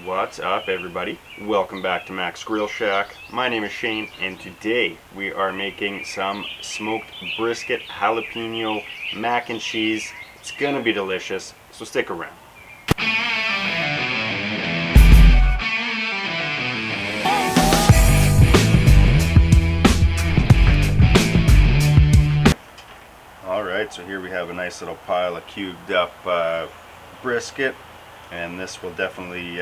What's up, everybody? Welcome back to Mac's Grill Shack. My name is Shane, and today we are making some smoked brisket jalapeno mac and cheese. It's gonna be delicious, so stick around. Alright, so here we have a nice little pile of cubed up brisket, and this will definitely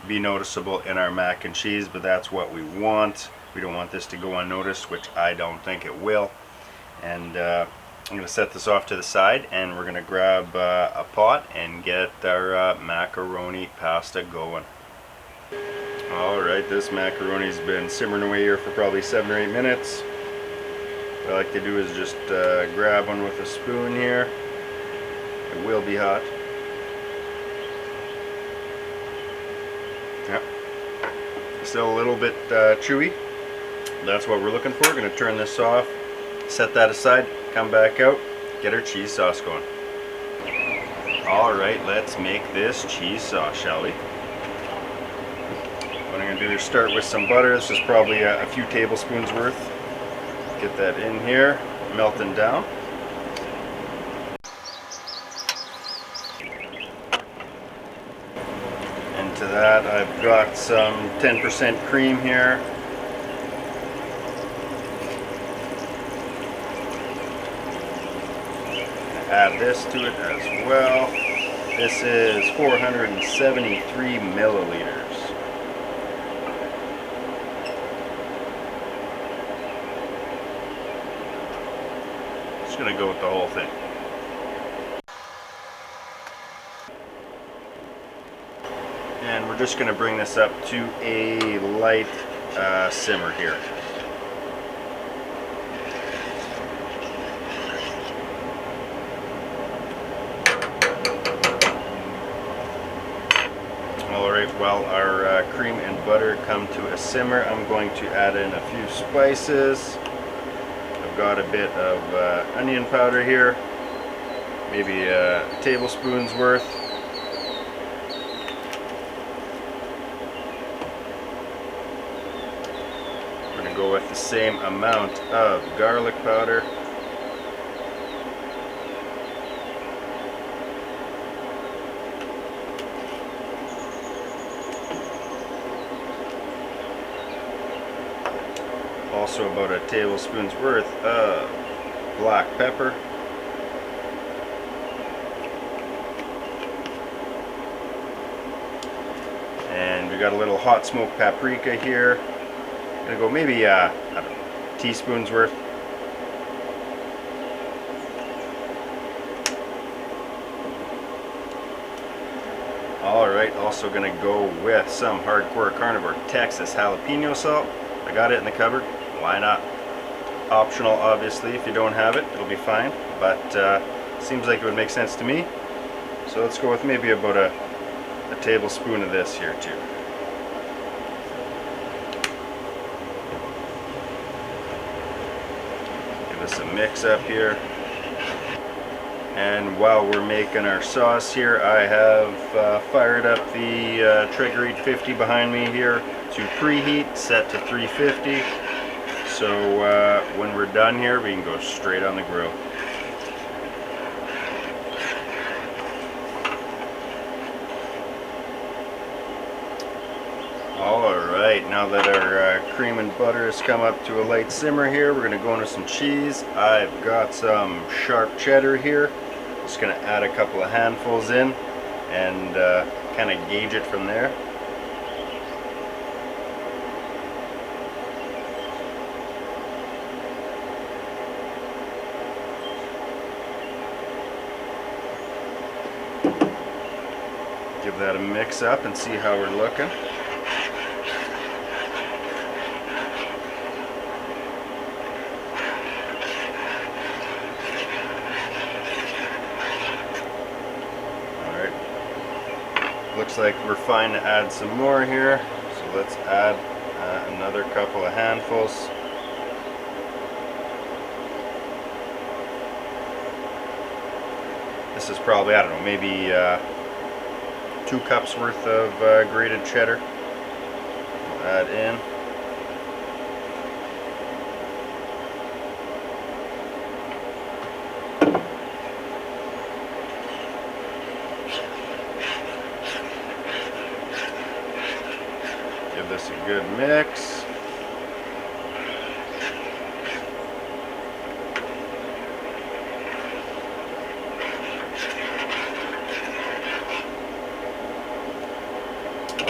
be noticeable in our mac and cheese, but that's what we want. We don't want this to go unnoticed, which I don't think it will. And I'm going to set this off to the side, and we're going to grab a pot and get our macaroni pasta going. Alright, this macaroni's been simmering away here for probably 7 or 8 minutes. What I like to do is just grab one with a spoon here. It will be hot. Yep. Still a little bit chewy. That's what we're looking for. We're going to turn this off, set that aside, come back out, get our cheese sauce going. Alright, let's make this cheese sauce, shall we? What I'm going to do is start with some butter. This is probably a few tablespoons worth. Get that in here, melting down. And to that I've got some 10% cream here. Add this to it as well. This is 473 milliliters. Going to go with the whole thing. And we're just going to bring this up to a light simmer here. Alright, while our cream and butter come to a simmer, I'm going to add in a few spices. Got a bit of onion powder here, maybe a tablespoon's worth. We're going to go with the same amount of garlic powder. Also about a tablespoon's worth of black pepper. And we got a little hot smoked paprika here. Gonna go maybe I don't know, teaspoon's worth. Alright, also gonna go with some hardcore carnivore Texas jalapeno salt. I got it in the cupboard. Why not? Optional, obviously. If you don't have it, it'll be fine. But seems like it would make sense to me. So let's go with maybe about a tablespoon of this here too. Give us a mix up here. And while we're making our sauce here, I have fired up the Traeger 850 behind me here to preheat, set to 350. So when we're done here, we can go straight on the grill. Alright, now that our cream and butter has come up to a light simmer here, we're going to go into some cheese. I've got some sharp cheddar here. Just going to add a couple of handfuls in and kind of gauge it from there. Give that a mix up and see how we're looking. Alright, looks like we're fine to add some more here, so let's add another couple of handfuls. This is probably, I don't know, maybe 2 cups worth of grated cheddar. Add in. Give this a good mix.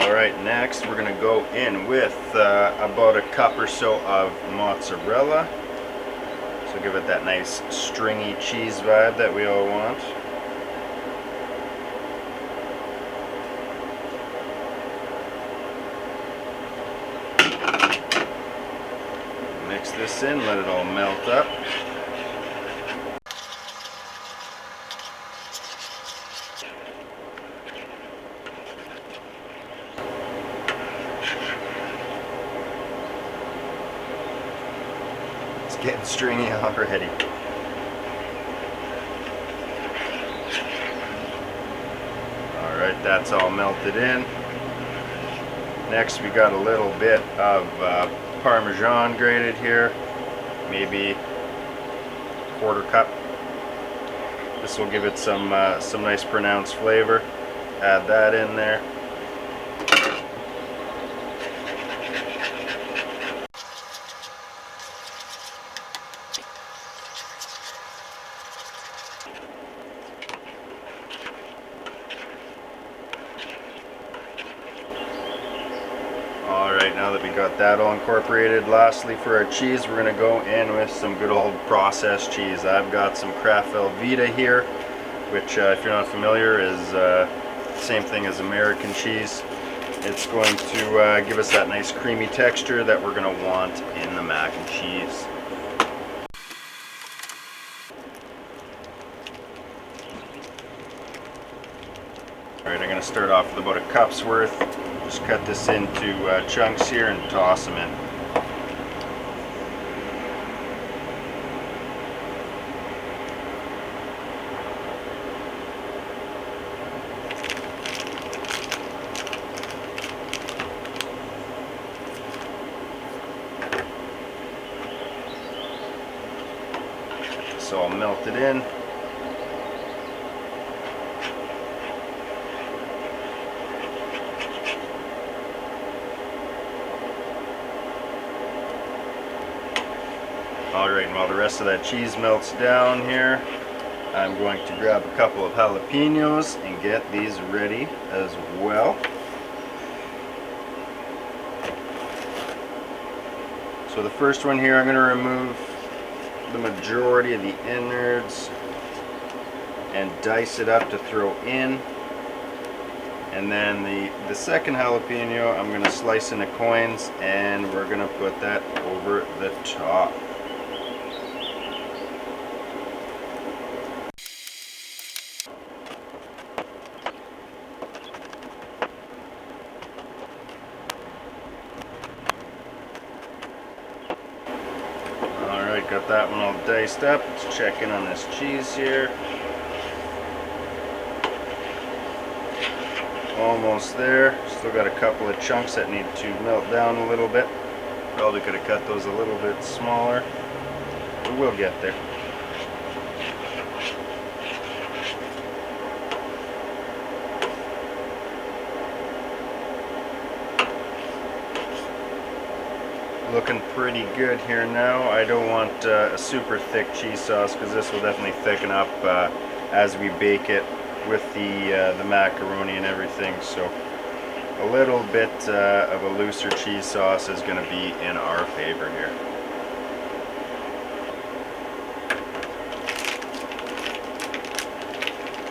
Alright, next we're going to go in with about a cup or so of mozzarella. So give it that nice stringy cheese vibe that we all want. Mix this in, let it all melt up. It's getting stringy already. Alright, that's all melted in. Next we got a little bit of Parmesan grated here, maybe quarter cup. This will give it some nice pronounced flavor. Add that in there. Alright, now that we got that all incorporated, lastly for our cheese, we're going to go in with some good old processed cheese. I've got some Kraft Velveeta here, which if you're not familiar is the same thing as American cheese. It's going to give us that nice creamy texture that we're going to want in the mac and cheese. Alright, I'm going to start off with about a cup's worth. Just cut this into chunks here and toss them in. It's all melted in. Alright, and while the rest of that cheese melts down here, I'm going to grab a couple of jalapenos and get these ready as well. So the first one here, I'm going to remove the majority of the innards and dice it up to throw in. And then the second jalapeno, I'm going to slice into coins and we're going to put that over the top. Alright, got that one all diced up. Let's check in on this cheese here. Almost there. Still got a couple of chunks that need to melt down a little bit. Probably could have cut those a little bit smaller, but we'll get there. Looking pretty good here now. I don't want a super thick cheese sauce because this will definitely thicken up as we bake it with the macaroni and everything. So a little bit of a looser cheese sauce is going to be in our favor here.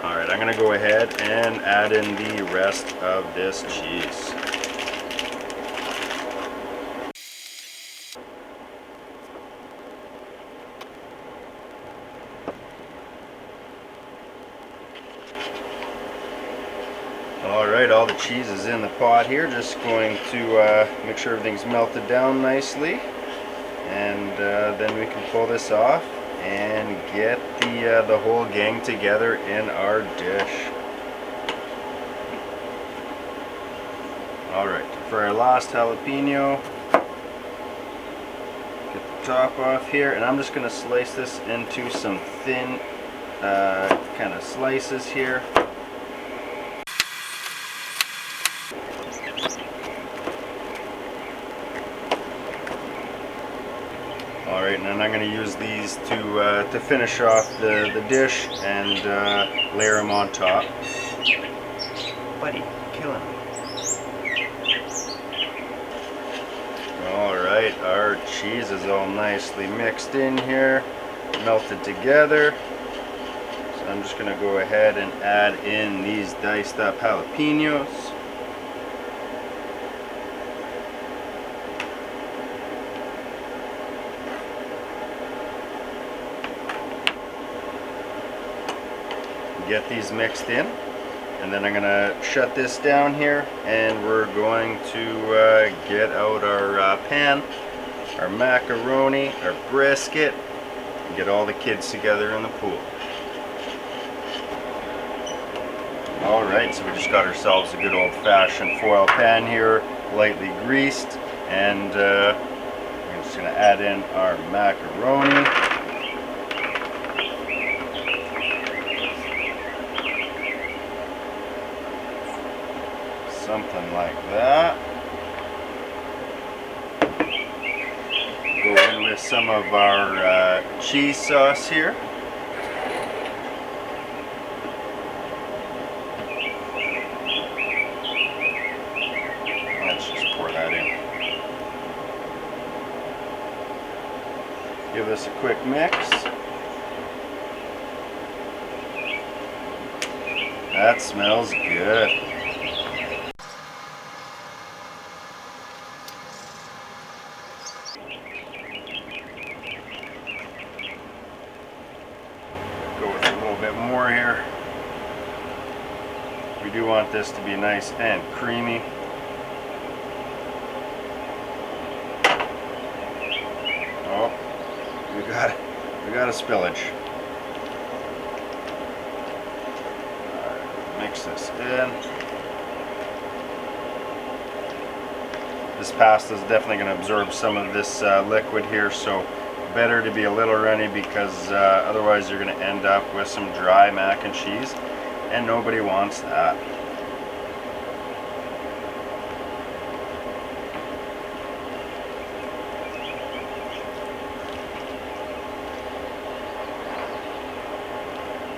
Alright, I'm going to go ahead and add in the rest of this cheese. Alright, all the cheese is in the pot here. Just going to make sure everything's melted down nicely. And then we can pull this off and get the whole gang together in our dish. Alright, for our last jalapeno, get the top off here, and I'm just going to slice this into some thin kind of slices here. Alright, and then I'm going to use these to finish off the dish and layer them on top. Buddy, killing me. Alright, our cheese is all nicely mixed in here, melted together. So I'm just going to go ahead and add in these diced up jalapenos. Get these mixed in, and then I'm going to shut this down here, and we're going to get out our pan, our macaroni, our brisket, and get all the kids together in the pool. Alright, so we just got ourselves a good old-fashioned foil pan here, lightly greased, and we're just going to add in our macaroni. Something like that. Go in with some of our cheese sauce here. Let's just pour that in. Give this a quick mix. That smells good. Go with a little bit more here. We do want this to be nice and creamy. Oh, we got a spillage. Alright, mix this in. This pasta is definitely going to absorb some of this liquid here, so better to be a little runny, because otherwise you're going to end up with some dry mac and cheese, and nobody wants that.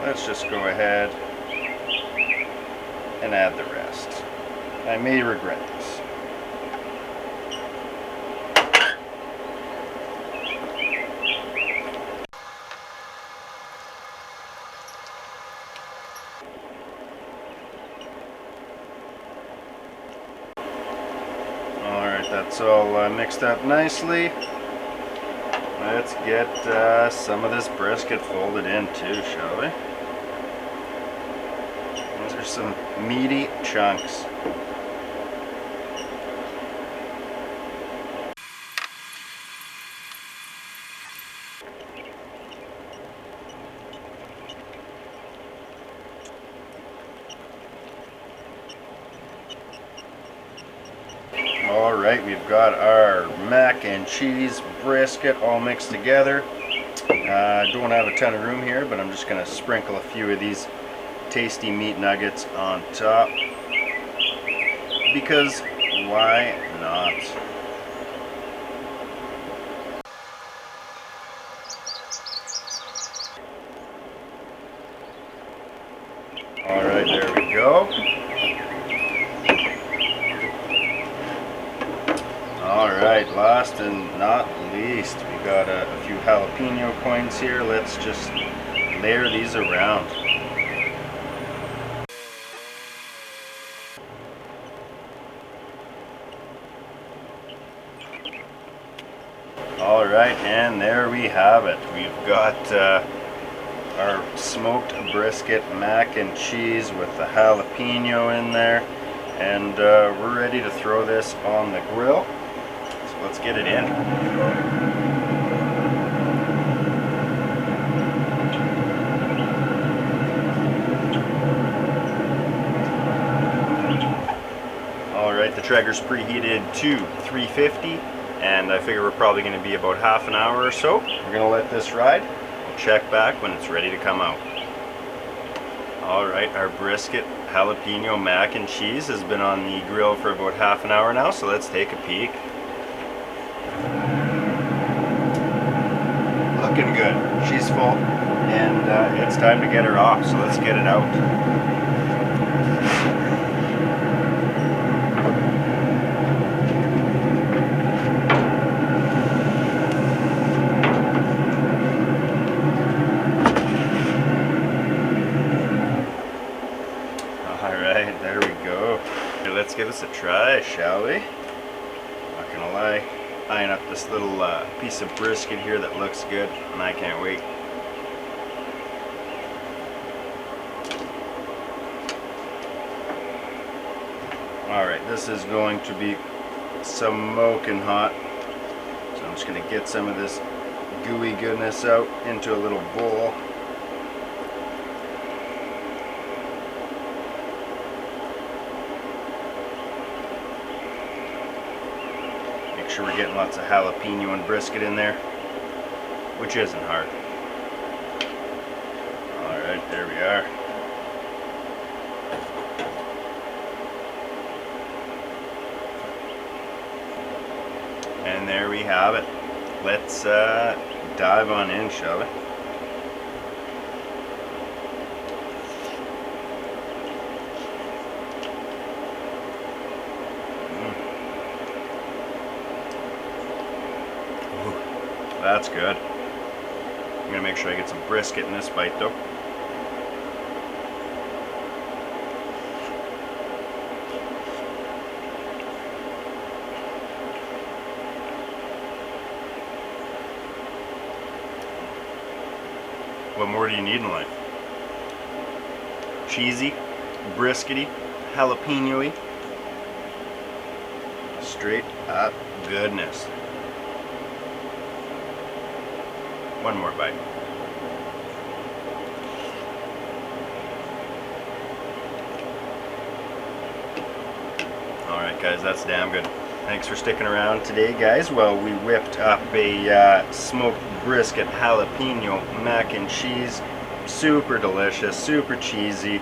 Let's just go ahead and add the rest. I may regret this. That's all mixed up nicely. Let's get some of this brisket folded in too, shall we? Those are some meaty chunks. Alright, we've got our mac and cheese brisket all mixed together. Don't have a ton of room here, but I'm just going to sprinkle a few of these tasty meat nuggets on top. Because why not? Alright, there we go. Alright, last and not least, we got a few jalapeno coins here. Let's just layer these around. Alright, and there we have it. We've got our smoked brisket mac and cheese with the jalapeno in there, and we're ready to throw this on the grill. So let's get it in. Alright, Alright, the Traeger's preheated to 350, and I figure we're probably going to be about half an hour or so. We're going to let this ride. We'll check back when it's ready to come out. Alright, our brisket jalapeno mac and cheese has been on the grill for about half an hour now, so let's take a peek. Looking good. She's full, and it's time to get her off, so let's get it out. Alright, there we go. Here, let's give this a try, shall we? Not gonna lie, eyeing up this little piece of brisket here that looks good, and I can't wait. Alright, this is going to be smoking hot, so I'm just going to get some of this gooey goodness out into a little bowl. Make sure we're getting lots of jalapeno and brisket in there, which isn't hard. Alright, there we are. And there we have it. Let's dive on in, shall we? Ooh, that's good. I'm gonna make sure I get some brisket in this bite though. What more do you need in life? Cheesy, briskety, jalapeno-y, straight up goodness. One more bite. Alright guys, that's damn good. Thanks for sticking around today, guys, while we whipped up a smoked brisket jalapeno mac and cheese. Super delicious, super cheesy,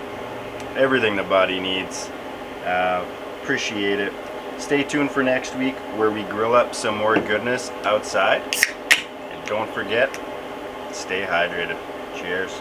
everything the body needs. Appreciate it. Stay tuned for next week where we grill up some more goodness outside. And don't forget, stay hydrated. Cheers.